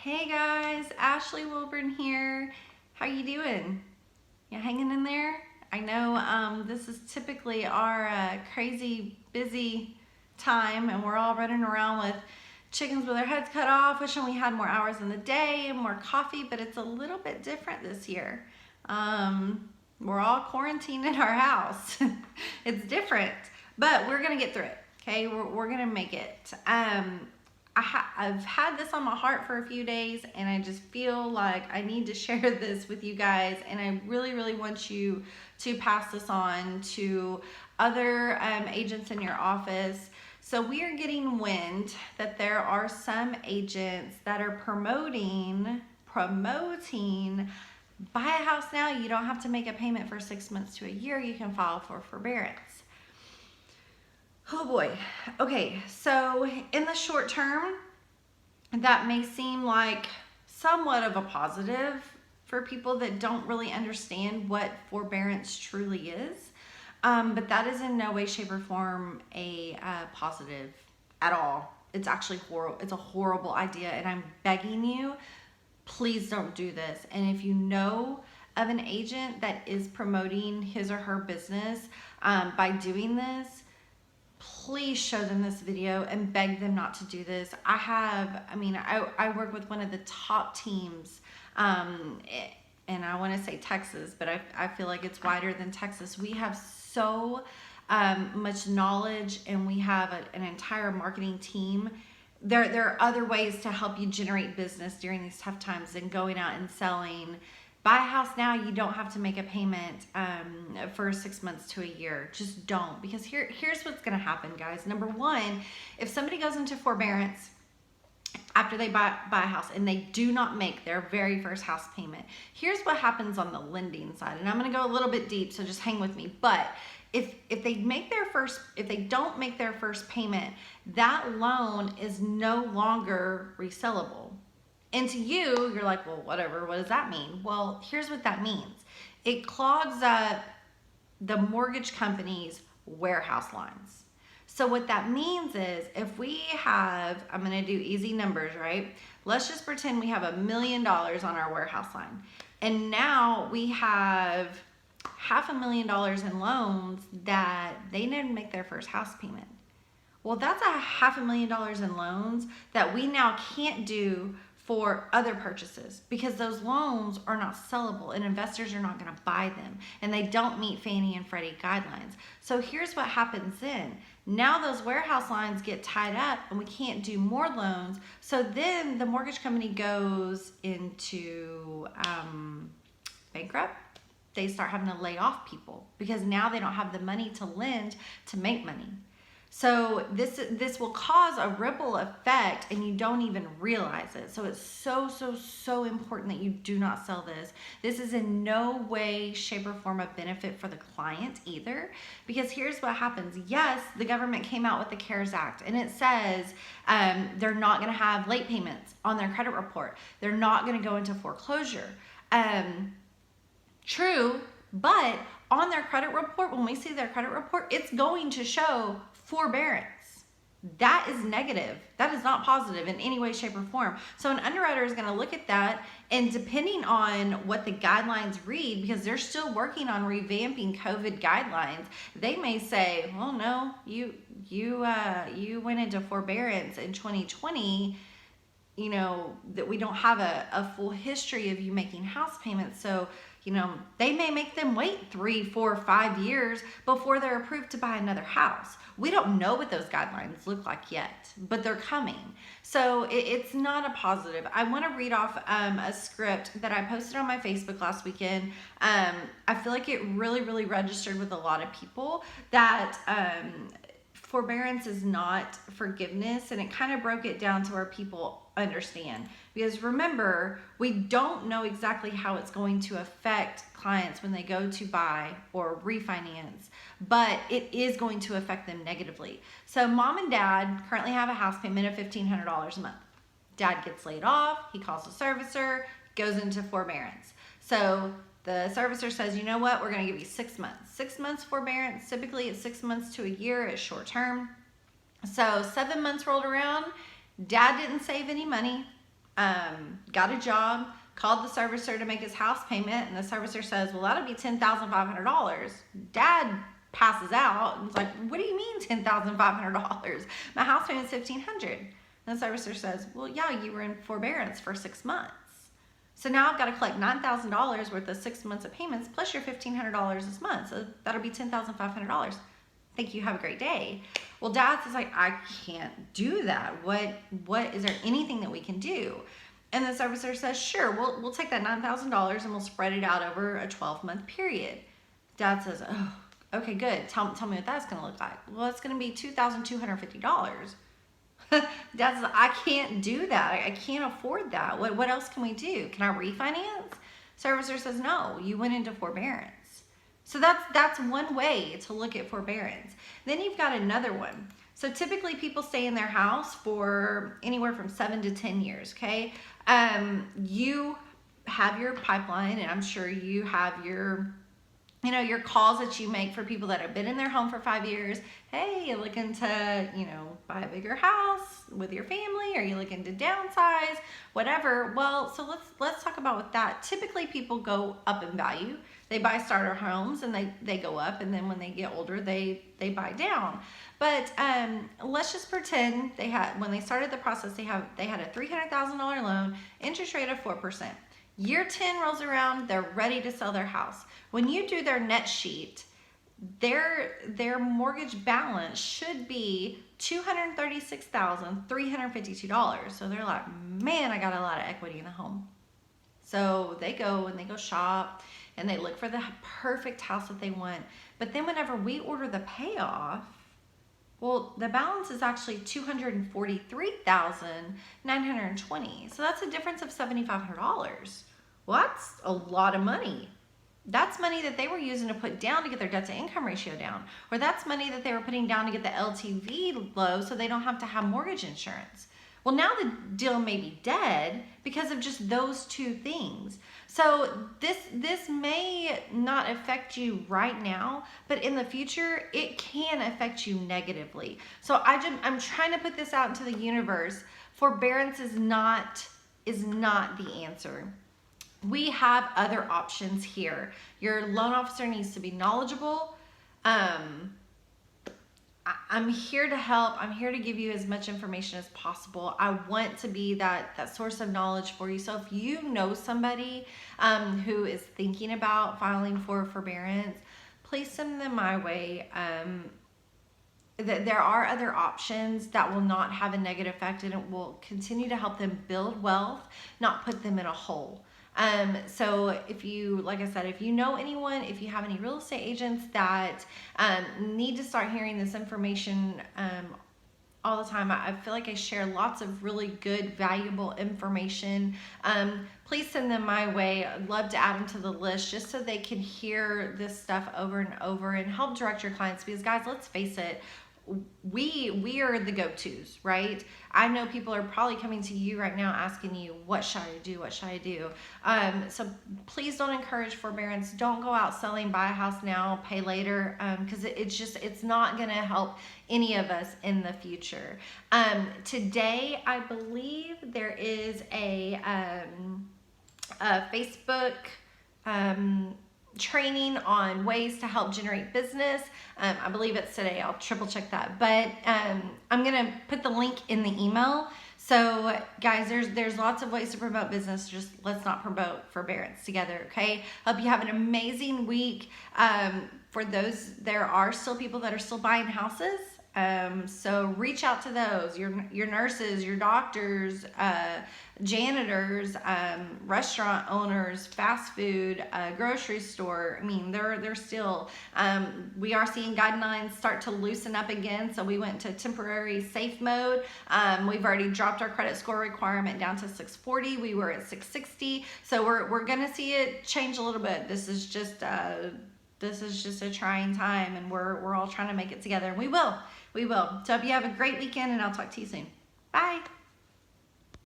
Hey guys, Ashlee Wilburn here. How you doing? You hanging in there? I know this is typically our crazy busy time and we're all running around with chickens with their heads cut off, wishing we had more hours in the day and more coffee, but it's a little bit different this year. We're all quarantined in our house. It's different, but we're gonna get through it, okay? We're gonna make it. I've had this on my heart for a few days and I just feel like I need to share this with you guys, and I really want you to pass this on to other agents in your office. So we are getting wind that there are some agents that are promoting buy a house now, you don't have to make a payment for 6 months to a year, you can file for forbearance. Oh boy. Okay, so in the short term, that may seem like somewhat of a positive for people that don't really understand what forbearance truly is. But that is in no way, shape, or form a positive at all. It's actually horrible. It's a horrible idea, and I'm begging you, please don't do this. And if you know of an agent that is promoting his or her business by doing this, please show them this video and beg them not to do this. I work with one of the top teams, and I want to say Texas, but I feel like it's wider than Texas. We have so much knowledge, and we have an entire marketing team. There are other ways to help you generate business during these tough times than going out and selling. Buy a house now, you don't have to make a payment for 6 months to a year. Just don't, because here's what's gonna happen, guys. Number one, if somebody goes into forbearance after they buy a house and they do not make their very first house payment, here's what happens on the lending side. And I'm gonna go a little bit deep, so just hang with me. But if they don't make their first payment, that loan is no longer resellable. And to you, you're like, well, whatever, what does that mean? Well, here's what that means. It clogs up the mortgage company's warehouse lines. So what that means is if we have, I'm gonna do easy numbers, right? Let's just pretend we have $1 million on our warehouse line. And now we have $500,000 in loans that they didn't make their first house payment. Well, that's $500,000 in loans that we now can't do for other purchases because those loans are not sellable and investors are not going to buy them, and they don't meet Fannie and Freddie guidelines. So here's what happens then. Now those warehouse lines get tied up and we can't do more loans. So then the mortgage company goes into bankrupt. They start having to lay off people because now they don't have the money to lend to make money. So this will cause a ripple effect and you don't even realize it. So it's so important that you do not sell this. This is in no way, shape, or form a benefit for the client either, because here's what happens. Yes, the government came out with the CARES Act and it says they're not going to have late payments on their credit report. They're not going to go into foreclosure. True, but on their credit report, when we see their credit report, it's going to show forbearance. That is negative. That is not positive in any way, shape, or form. So an underwriter is going to look at that, and depending on what the guidelines read, because they're still working on revamping COVID guidelines, they may say, well, no, you went into forbearance in 2020, you know, that we don't have a full history of you making house payments. So, you know, they may make them wait 3, 4, 5 years before they're approved to buy another house. We don't know what those guidelines look like yet, but they're coming. So it's not a positive. I want to read off a script that I posted on my Facebook last weekend. I feel like it really registered with a lot of people that forbearance is not forgiveness, and it kind of broke it down to where people understand. Because remember, we don't know exactly how it's going to affect clients when they go to buy or refinance, but it is going to affect them negatively. So mom and dad currently have a house payment of $1,500 a month. Dad gets laid off, he calls the servicer, goes into forbearance. So the servicer says, you know what, we're going to give you 6 months. 6 months forbearance, typically it's 6 months to a year, it's short term. So 7 months rolled around, dad didn't save any money. got a job, called the servicer to make his house payment, and the servicer says, well, that'll be $10,500. Dad passes out and it's like, what do you mean $10,500? My house payment's $1,500. And the servicer says, well, yeah, you were in forbearance for 6 months. So now I've got to collect $9,000 worth of 6 months of payments plus your $1,500 this month. So that'll be $10,500. Thank you, have a great day. Well, Dad says, like, I can't do that. What is there anything that we can do? And the servicer says, sure, we'll take that $9,000 and we'll spread it out over a 12-month period. Dad says, oh, okay, good. Tell me what that's gonna look like. Well, it's gonna be $2,250. Dad says, I can't do that. I can't afford that. What else can we do? Can I refinance? Servicer says, no, you went into forbearance. So that's one way to look at forbearance. Then you've got another one. So typically people stay in their house for anywhere from 7 to 10 years, okay? You have your pipeline, and I'm sure you have your calls that you make for people that have been in their home for 5 years. Hey, you looking to, buy a bigger house with your family? Are you looking to downsize? Whatever. Well, so let's talk about with that. Typically people go up in value. They buy starter homes and they go up, and then when they get older, they buy down. But let's just pretend when they started the process, they had a $300,000 loan, interest rate of 4%. Year 10 rolls around, they're ready to sell their house. When you do their net sheet, their mortgage balance should be $236,352. So they're like, man, I got a lot of equity in the home. So they go shop and they look for the perfect house that they want. But then whenever we order the payoff, well, the balance is actually $243,920. So that's a difference of $7,500. Well, that's a lot of money. That's money that they were using to put down to get their debt to income ratio down. Or that's money that they were putting down to get the LTV low so they don't have to have mortgage insurance. Well, now the deal may be dead because of just those two things. So this may not affect you right now, but in the future, it can affect you negatively. So I'm trying to put this out into the universe. Forbearance is not the answer. We have other options here. Your loan officer needs to be knowledgeable. I'm here to help. I'm here to give you as much information as possible. I want to be that source of knowledge for you. So if you know somebody who is thinking about filing for forbearance, please send them my way. There are other options that will not have a negative effect, and it will continue to help them build wealth, not put them in a hole. So if you, like I said, if you know anyone, if you have any real estate agents that need to start hearing this information all the time, I feel like I share lots of really good, valuable information. Please send them my way. I'd love to add them to the list just so they can hear this stuff over and over and help direct your clients, because guys, let's face it, we are the go-tos, right? I know people are probably coming to you right now asking you, what should I do? What should I do? So please don't encourage forbearance. Don't go out selling, buy a house now, pay later, because it's not going to help any of us in the future. Today, I believe there is a Facebook training on ways to help generate business. I believe it's today. I'll triple check that. But I'm gonna put the link in the email. So guys, there's lots of ways to promote business. Just let's not promote forbearance together, okay? Hope you have an amazing week. For those, there are still people that are still buying houses. So reach out to those, your nurses, your doctors, janitors, restaurant owners, fast food, grocery store. I mean, they're still, we are seeing guidelines start to loosen up again. So we went to temporary safe mode. We've already dropped our credit score requirement down to 640. We were at 660. So we're going to see it change a little bit. This is just a trying time, and we're all trying to make it together, and we will. So hope you have a great weekend, and I'll talk to you soon. Bye.